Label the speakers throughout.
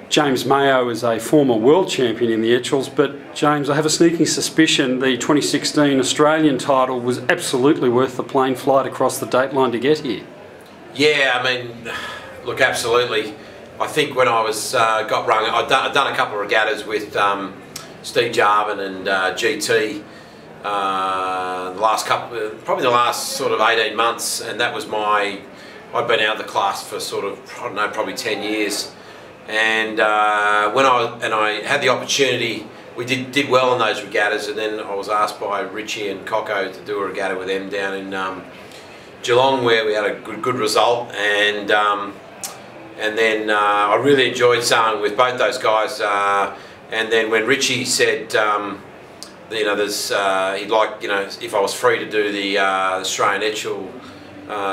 Speaker 1: James Mayo is a former world champion in the Etchells, but James, I have a sneaking suspicion the 2016 Australian title was absolutely worth the plane flight across the dateline to get here.
Speaker 2: Yeah, I mean, look, absolutely. I think when I was got rung, I'd done a couple of regattas with Steve Jarvin and GT. The last couple, probably the last sort of 18 months, and that was I'd been out of the class for sort of, I don't know, probably 10 years. And when I had the opportunity, we did well in those regattas, and then I was asked by Richie and Coco to do a regatta with them down in Geelong, where we had a good result, and then I really enjoyed sailing with both those guys. And then when Richie said, you know, he'd like, you know, if I was free to do the Australian Etchell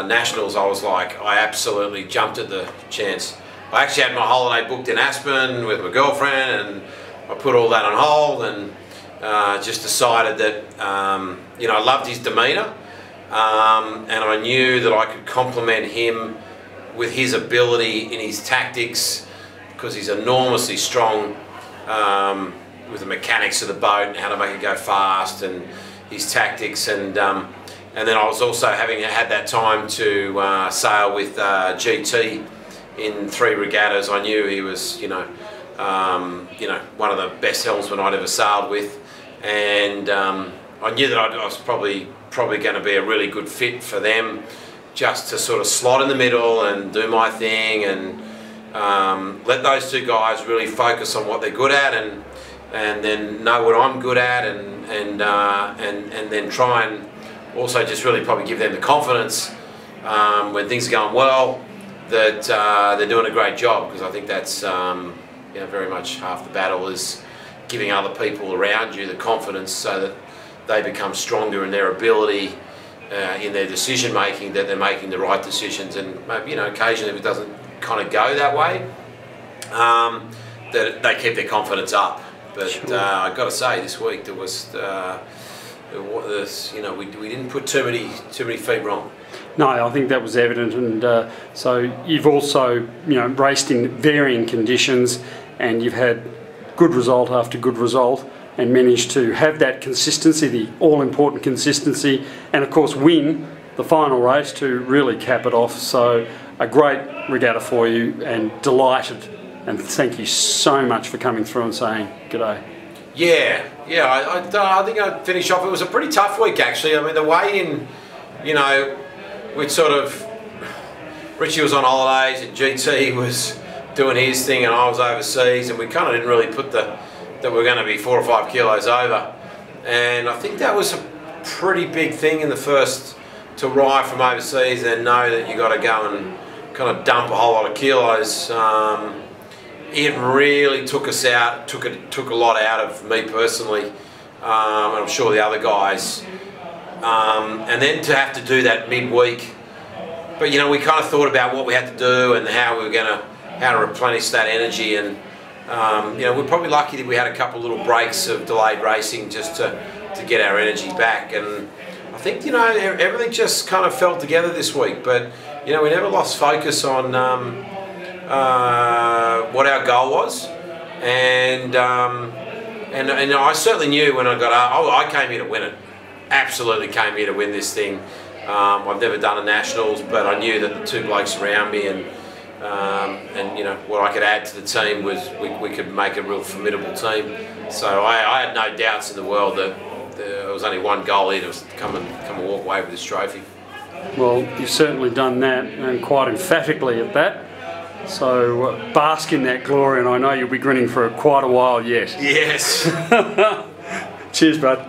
Speaker 2: Nationals, I was like, I absolutely jumped at the chance. I actually had my holiday booked in Aspen with my girlfriend, and I put all that on hold, and just decided that, you know, I loved his demeanour, and I knew that I could complement him with his ability in his tactics, because he's enormously strong with the mechanics of the boat and how to make it go fast, and his tactics, and then I was also having had that time to sail with GT in 3 regattas. I knew he was, you know, one of the best helmsmen I'd ever sailed with, and I knew that I was probably going to be a really good fit for them, just to sort of slot in the middle and do my thing, and let those 2 guys really focus on what they're good at, and then know what I'm good at, and then try and also just really probably give them the confidence when things are going well, that they're doing a great job, because I think that's you know, very much half the battle, is giving other people around you the confidence so that they become stronger in their ability in their decision making, that they're making the right decisions, and maybe, you know, occasionally if it doesn't kind of go that way, that they keep their confidence up. But sure. I've got to say, this week there was, you know, we didn't put too many feet wrong.
Speaker 1: No, I think that was evident, and so you've also, you know, raced in varying conditions, and you've had good result after good result, and managed to have that consistency, the all-important consistency, and of course win the final race to really cap it off. So a great regatta for you, and delighted, and thank you so much for coming through and saying g'day.
Speaker 2: Yeah, I think I'd finish off. It was a pretty tough week, actually. I mean, the weigh-in, you know, we'd sort of, Richie was on holidays and GT was doing his thing and I was overseas, and we kind of didn't really put that we're going to be 4 or 5 kilos over. And I think that was a pretty big thing in the first, to arrive from overseas and know that you got to go and kind of dump a whole lot of kilos. It really took us out, took a lot out of me personally, and I'm sure the other guys. And then to have to do that midweek, but you know, we kind of thought about what we had to do and how we were how to replenish that energy, and you know, we're probably lucky that we had a couple of little breaks of delayed racing just to get our energy back. And I think, you know, everything just kind of fell together this week, but you know, we never lost focus on what our goal was, and I certainly knew when I got up, I came here to win it. Absolutely came here to win this thing. I've never done a nationals, but I knew that the 2 blokes around me and you know, what I could add to the team was we could make a real formidable team. So I had no doubts in the world that there was only one goal here, to come and walk away with this trophy.
Speaker 1: Well, you've certainly done that, and quite emphatically at that. So bask in that glory, and I know you'll be grinning for quite a while yet.
Speaker 2: Yes.
Speaker 1: Cheers, bud.